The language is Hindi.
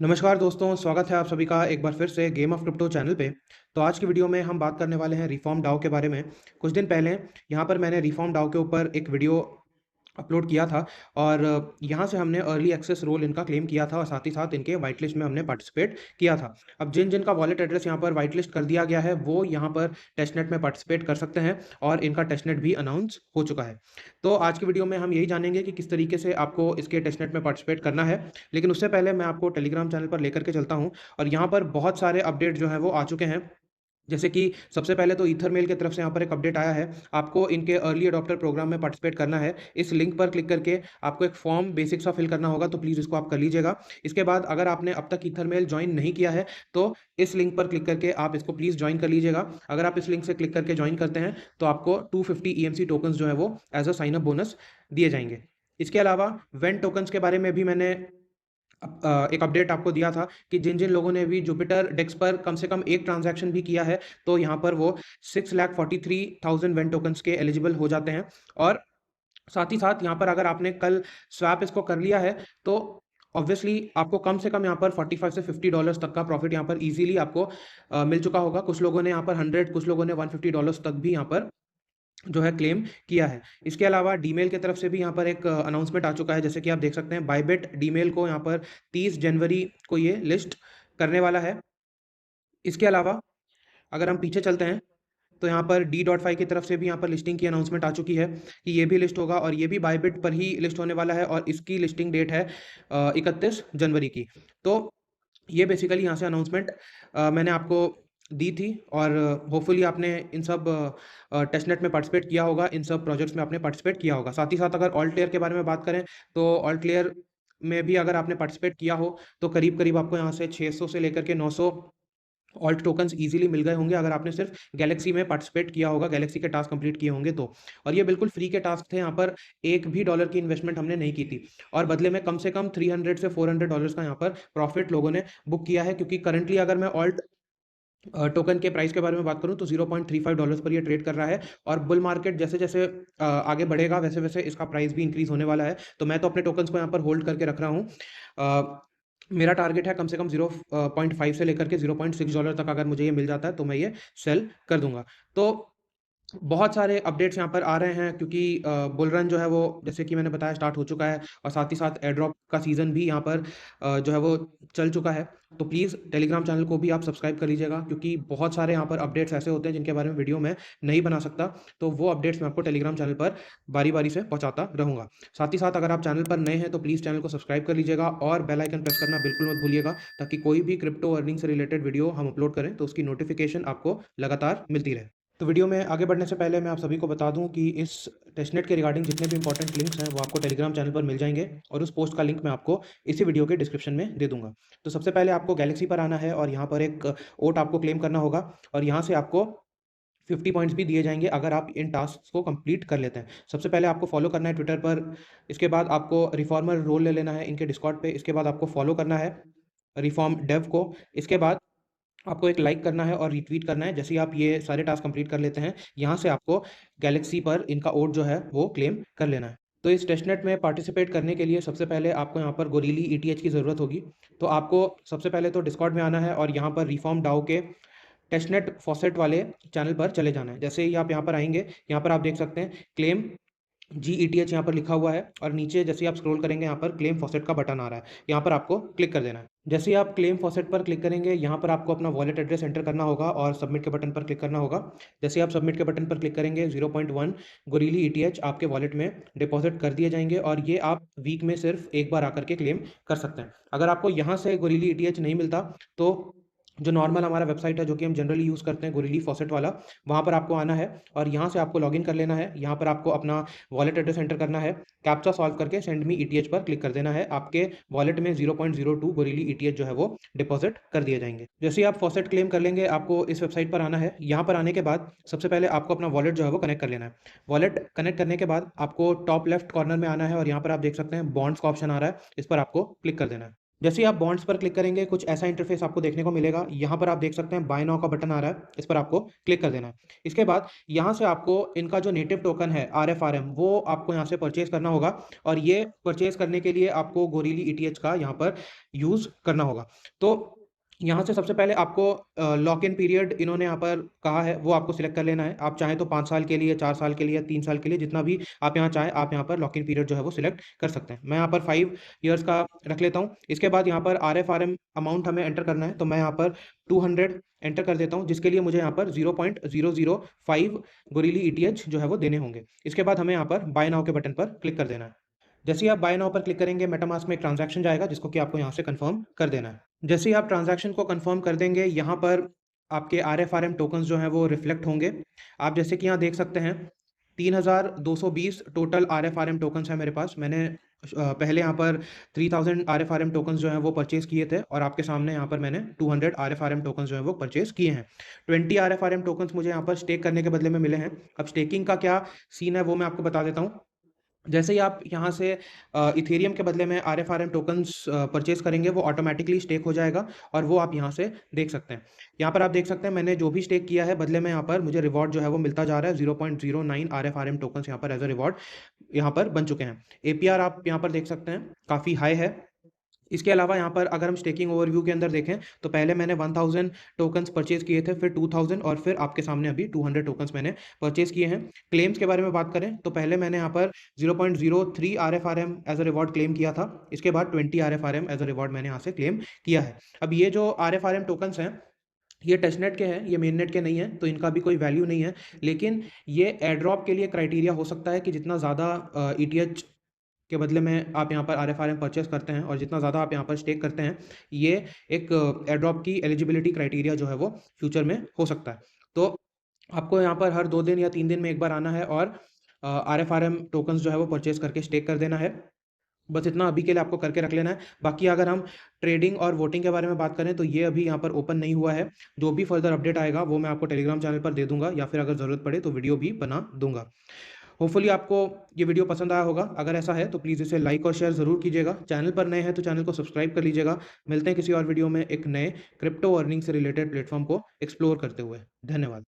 नमस्कार दोस्तों, स्वागत है आप सभी का एक बार फिर से गेम ऑफ क्रिप्टो चैनल पे। तो आज की वीडियो में हम बात करने वाले हैं रिफॉर्म डाओ के बारे में। कुछ दिन पहले यहाँ पर मैंने रिफॉर्म डाओ के ऊपर एक वीडियो अपलोड किया था और यहाँ से हमने अर्ली एक्सेस रोल इनका क्लेम किया था और साथ ही साथ इनके व्हाइट लिस्ट में हमने पार्टिसिपेट किया था। अब जिन का वॉलेट एड्रेस यहाँ पर व्हाइट लिस्ट कर दिया गया है वो यहाँ पर टेस्टनेट में पार्टिसिपेट कर सकते हैं और इनका टेस्टनेट भी अनाउंस हो चुका है। तो आज की वीडियो में हम यही जानेंगे कि किस तरीके से आपको इसके टेस्टनेट में पार्टिसिपेट करना है। लेकिन उससे पहले मैं आपको टेलीग्राम चैनल पर लेकर के चलता हूँ और यहाँ पर बहुत सारे अपडेट जो हैं वो आ चुके हैं। जैसे कि सबसे पहले तो ईथरमेल की तरफ से यहाँ पर एक अपडेट आया है। आपको इनके अर्ली अडॉप्टर प्रोग्राम में पार्टिसिपेट करना है। इस लिंक पर क्लिक करके आपको एक फॉर्म बेसिक सा फिल करना होगा, तो प्लीज़ इसको आप कर लीजिएगा। इसके बाद अगर आपने अब तक ईथरमेल जॉइन नहीं किया है तो इस लिंक पर क्लिक करके आप इसको प्लीज़ जॉइन कर लीजिएगा। अगर आप इस लिंक से क्लिक करके जॉइन करते हैं तो आपको 250 ईएमसी टोकन्स जो है वो as a sign up bonus दिए जाएंगे। इसके अलावा वेन टोकन्स के बारे में भी मैंने एक अपडेट आपको दिया था कि जिन लोगों ने भी जुपिटर डेक्स पर कम से कम एक ट्रांजैक्शन भी किया है तो यहाँ पर वो 6,43,000 वेन टोकन्स के एलिजिबल हो जाते हैं। और साथ ही साथ यहाँ पर अगर आपने कल स्वैप इसको कर लिया है तो ऑब्वियसली आपको कम से कम यहाँ पर 45 से $50 तक का प्रॉफिट यहाँ पर इजीली आपको मिल चुका होगा। कुछ लोगों ने यहाँ पर 100, कुछ लोगों ने $150 तक भी यहाँ पर जो है क्लेम किया है। इसके अलावा डीमेल की तरफ से भी यहाँ पर एक अनाउंसमेंट आ चुका है। जैसे कि आप देख सकते हैं, बायबिट डीमेल को यहाँ पर 30 जनवरी को ये लिस्ट करने वाला है। इसके अलावा अगर हम पीछे चलते हैं तो यहाँ पर D.5 की तरफ से भी यहाँ पर लिस्टिंग की अनाउंसमेंट आ चुकी है कि ये भी लिस्ट होगा और ये भी बायबिट पर ही लिस्ट होने वाला है और इसकी लिस्टिंग डेट है 31 जनवरी की। तो ये बेसिकली यहाँ से अनाउंसमेंट मैंने आपको दी थी और होपफुली आपने इन सब टेस्टनेट में पार्टिसिपेट किया होगा, इन सब प्रोजेक्ट्स में आपने पार्टिसिपेट किया होगा। साथ ही साथ अगर ऑल्ट लेयर के बारे में बात करें तो ऑल्ट लेयर में भी अगर आपने पार्टिसिपेट किया हो तो करीब-करीब आपको यहाँ से 600 से लेकर के 900 ऑल्ट टोकन्स ईज़िली मिल गए होंगे अगर आपने सिर्फ गैलेक्सी में पार्टिसिपेट किया होगा, गैलेक्सी के टास्क कंप्लीट किए होंगे तो। और ये बिल्कुल फ्री के टास्क थे, यहाँ पर एक भी डॉलर की इन्वेस्टमेंट हमने नहीं की थी और बदले में कम से कम 300 से $400 का यहाँ पर प्रॉफिट लोगों ने बुक किया है। क्योंकि करंटली अगर मैं ऑल्ट टोकन के प्राइस के बारे में बात करूँ तो $0.35 पर ये ट्रेड कर रहा है और बुल मार्केट जैसे-जैसे आगे बढ़ेगा वैसे-वैसे इसका प्राइस भी इंक्रीज़ होने वाला है। तो मैं तो अपने टोकन्स को यहाँ पर होल्ड करके रख रहा हूँ। मेरा टारगेट है कम से कम 0.5 से लेकर के $0.6 तक अगर मुझे ये मिल जाता है तो मैं ये सेल कर दूँगा। तो बहुत सारे अपडेट्स यहाँ पर आ रहे हैं क्योंकि बुल रन जो है वो जैसे कि मैंने बताया स्टार्ट हो चुका है और साथ ही साथ एयर ड्रॉप का सीज़न भी यहाँ पर जो है वो चल चुका है। तो प्लीज़ टेलीग्राम चैनल को भी आप सब्सक्राइब कर लीजिएगा क्योंकि बहुत सारे यहाँ पर अपडेट्स ऐसे होते हैं जिनके बारे में वीडियो मैं नहीं बना सकता। तो वो अपडेट्स मैं आपको टेलीग्राम चैनल पर बारी-बारी से पहुँचाता रहूँगा। साथ ही साथ अगर आप चैनल पर नए हैं तो प्लीज़ चैनल को सब्सक्राइब कर लीजिएगा और बेल आइकन प्रेस करना बिल्कुल मत भूलिएगा ताकि कोई भी क्रिप्टो अर्निंग से रिलेटेड वीडियो हम अपलोड करें तो उसकी नोटिफ़िकेशन आपको लगातार मिलती रहे। तो वीडियो में आगे बढ़ने से पहले मैं आप सभी को बता दूं कि इस टेस्टनेट के रिगार्डिंग जितने भी इंपॉर्टेंट लिंक्स हैं वो आपको टेलीग्राम चैनल पर मिल जाएंगे और उस पोस्ट का लिंक मैं आपको इसी वीडियो के डिस्क्रिप्शन में दे दूंगा। तो सबसे पहले आपको गैलेक्सी पर आना है और यहाँ पर एक ओट आपको क्लेम करना होगा और यहाँ से आपको 50 पॉइंट्स भी दिए जाएंगे अगर आप इन टास्क को कंप्लीट कर लेते हैं। सबसे पहले आपको फॉलो करना है ट्विटर पर, इसके बाद आपको रिफॉर्मर रोल ले लेना है इनके डिस्कॉर्ड पे, इसके बाद आपको फॉलो करना है रिफॉर्म डेव को, इसके बाद आपको एक लाइक करना है और रीट्वीट करना है। जैसे ही आप ये सारे टास्क कंप्लीट कर लेते हैं, यहाँ से आपको गैलेक्सी पर इनका ओट जो है वो क्लेम कर लेना है। तो इस टेस्टनेट में पार्टिसिपेट करने के लिए सबसे पहले आपको यहाँ पर गोरिली ईटीएच की ज़रूरत होगी। तो आपको सबसे पहले तो डिस्कॉर्ड में आना है और यहाँ पर रिफॉर्म डाओ के टेस्टनेट फॉसेट वाले चैनल पर चले जाना है। जैसे ही आप यहाँ पर आएँगे, यहाँ पर आप देख सकते हैं क्लेम GETH यहाँ पर लिखा हुआ है और नीचे जैसे ही आप स्क्रॉल करेंगे यहाँ पर क्लेम फॉसेट का बटन आ रहा है, यहाँ पर आपको क्लिक कर देना है। जैसे ही आप क्लेम फॉसेट पर क्लिक करेंगे, यहाँ पर आपको अपना वॉलेट एड्रेस एंटर करना होगा और सबमिट के बटन पर क्लिक करना होगा। जैसे ही आप सबमिट के बटन पर क्लिक करेंगे, 0.1 गोरिली ETH आपके वॉलेट में डिपॉजिट कर दिए जाएंगे और ये आप वीक में सिर्फ एक बार आकर के क्लेम कर सकते हैं। अगर आपको यहाँ से गोरिली ETH नहीं मिलता तो जो नॉर्मल हमारा वेबसाइट है जो कि हम जनरली यूज़ करते हैं गोरिली फॉसेट वाला, वहाँ पर आपको आना है और यहाँ से आपको लॉगिन कर लेना है। यहाँ पर आपको अपना वॉलेट एड्रेस एंटर करना है, कैप्चा सॉल्व करके सेंड मी ETH पर क्लिक कर देना है। आपके वॉलेट में 0.02 गोरिली ETH जो है वो डिपॉजिट कर दिए जाएंगे। जैसे ही आप फॉसेट क्लेम कर लेंगे, आपको इस वेबसाइट पर आना है। यहाँ पर आने के बाद सबसे पहले आपको अपना वॉलेट जो है वो कनेक्ट कर लेना है। वॉलेट कनेक्ट करने के बाद आपको टॉप लेफ्ट कॉर्नर में आना है और यहाँ पर आप देख सकते हैं बॉन्ड्स का ऑप्शन आ रहा है, इस पर आपको क्लिक कर देना है। जैसे ही आप बॉन्ड्स पर क्लिक करेंगे कुछ ऐसा इंटरफेस आपको देखने को मिलेगा। यहाँ पर आप देख सकते हैं बाय नाउ का बटन आ रहा है, इस पर आपको क्लिक कर देना है। इसके बाद यहाँ से आपको इनका जो नेटिव टोकन है RFRM वो आपको यहाँ से परचेज करना होगा और ये परचेज करने के लिए आपको गोरिल्ली ETH का यहाँ पर यूज़ करना होगा। तो यहाँ से सबसे पहले आपको लॉक इन पीरियड इन्होंने यहाँ पर कहा है वो आपको सिलेक्ट कर लेना है। आप चाहें तो 5 साल के लिए, 4 साल के लिए, 3 साल के लिए, जितना भी आप यहाँ चाहें आप यहाँ पर लॉक इन पीरियड जो है वो सिलेक्ट कर सकते हैं। मैं यहाँ पर 5 ईयर्स का रख लेता हूँ। इसके बाद यहाँ पर RFRM अमाउंट हमें एंटर करना है, तो मैं यहाँ पर 200 एंटर कर देता हूँ, जिसके लिए मुझे यहाँ पर 0.005 गोरिल्ली ETH जो है वो देने होंगे। इसके बाद हमें यहाँ पर बाय नाउ के बटन पर क्लिक कर देना है। जैसे ही आप बाय नाउ पर क्लिक करेंगे मेटामास्क में एक ट्रांजैक्शन जाएगा जिसको कि आपको यहाँ से कंफर्म कर देना है। जैसे ही आप ट्रांजैक्शन को कंफर्म कर देंगे यहाँ पर आपके RFRM टोकन्स जो हैं वो रिफ्लेक्ट होंगे। आप जैसे कि यहाँ देख सकते हैं 3220 टोटल RFRM टोकन्स हैं मेरे पास। मैंने पहले यहाँ पर 3000 RFRM टोकन्स जो हैं वो परचेज़ किए थे और आपके सामने यहाँ पर मैंने 200 RFRM टोकन्स जो हैं वो परचेज़ किए हैं। 20 RFRM टोकन्स मुझे यहाँ पर स्टेक करने के बदले में मिले हैं। अब स्टेकिंग का क्या सीन है वो मैं आपको बता देता हूँ। जैसे ही आप यहाँ से इथेरियम के बदले में RFRM टोकन्स परचेज़ करेंगे वो ऑटोमैटिकली स्टेक हो जाएगा और वो आप यहाँ से देख सकते हैं। यहाँ पर आप देख सकते हैं मैंने जो भी स्टेक किया है बदले में यहाँ पर मुझे रिवॉर्ड जो है वो मिलता जा रहा है। 0.09 RFRM टोकन्स यहाँ पर एज़ अ रिवॉर्ड यहाँ पर बन चुके हैं। APR आप यहाँ पर देख सकते हैं काफ़ी हाई है। इसके अलावा यहाँ पर अगर हम स्टेकिंग ओवरव्यू के अंदर देखें तो पहले मैंने 1000 टोकन्स परचेज़ किए थे, फिर 2000 और फिर आपके सामने अभी 200 टोकन्स मैंने परचेज़ किए हैं। क्लेम्स के बारे में बात करें तो पहले मैंने यहाँ पर 0.03 RFRM as a reward claim किया था। इसके बाद 20 RFRM एज़ अ रिवॉर्ड मैंने यहाँ से क्लेम किया है। अब ये जो RFRM टोकन्स हैं ये टेस्टनेट के हैं, ये मेननेट के नहीं हैं, तो इनका भी कोई वैल्यू नहीं है। लेकिन ये एयरड्रॉप के लिए क्राइटेरिया हो सकता है कि जितना ज़्यादा ETH के बदले में आप यहाँ पर RFRM परचेस करते हैं और जितना ज़्यादा आप यहाँ पर स्टेक करते हैं, ये एक एयरड्रॉप की एलिजिबिलिटी क्राइटेरिया जो है वो फ्यूचर में हो सकता है। तो आपको यहाँ पर हर 2 दिन या 3 दिन में एक बार आना है और RFRM टोकन्स जो है वो परचेस करके स्टेक कर देना है। बस इतना अभी के लिए आपको करके रख लेना है। बाकी अगर हम ट्रेडिंग और वोटिंग के बारे में बात करें तो ये अभी यहाँ पर ओपन नहीं हुआ है। जो भी फर्दर अपडेट आएगा वो मैं आपको टेलीग्राम चैनल पर दे दूँगा या फिर अगर ज़रूरत पड़े तो वीडियो भी बना दूँगा। होपफुली आपको ये वीडियो पसंद आया होगा। अगर ऐसा है तो प्लीज़ इसे लाइक और शेयर ज़रूर कीजिएगा। चैनल पर नए हैं तो चैनल को सब्सक्राइब कर लीजिएगा। मिलते हैं किसी और वीडियो में एक नए क्रिप्टो अर्निंग से रिलेटेड प्लेटफ़ॉर्म को एक्सप्लोर करते हुए। धन्यवाद।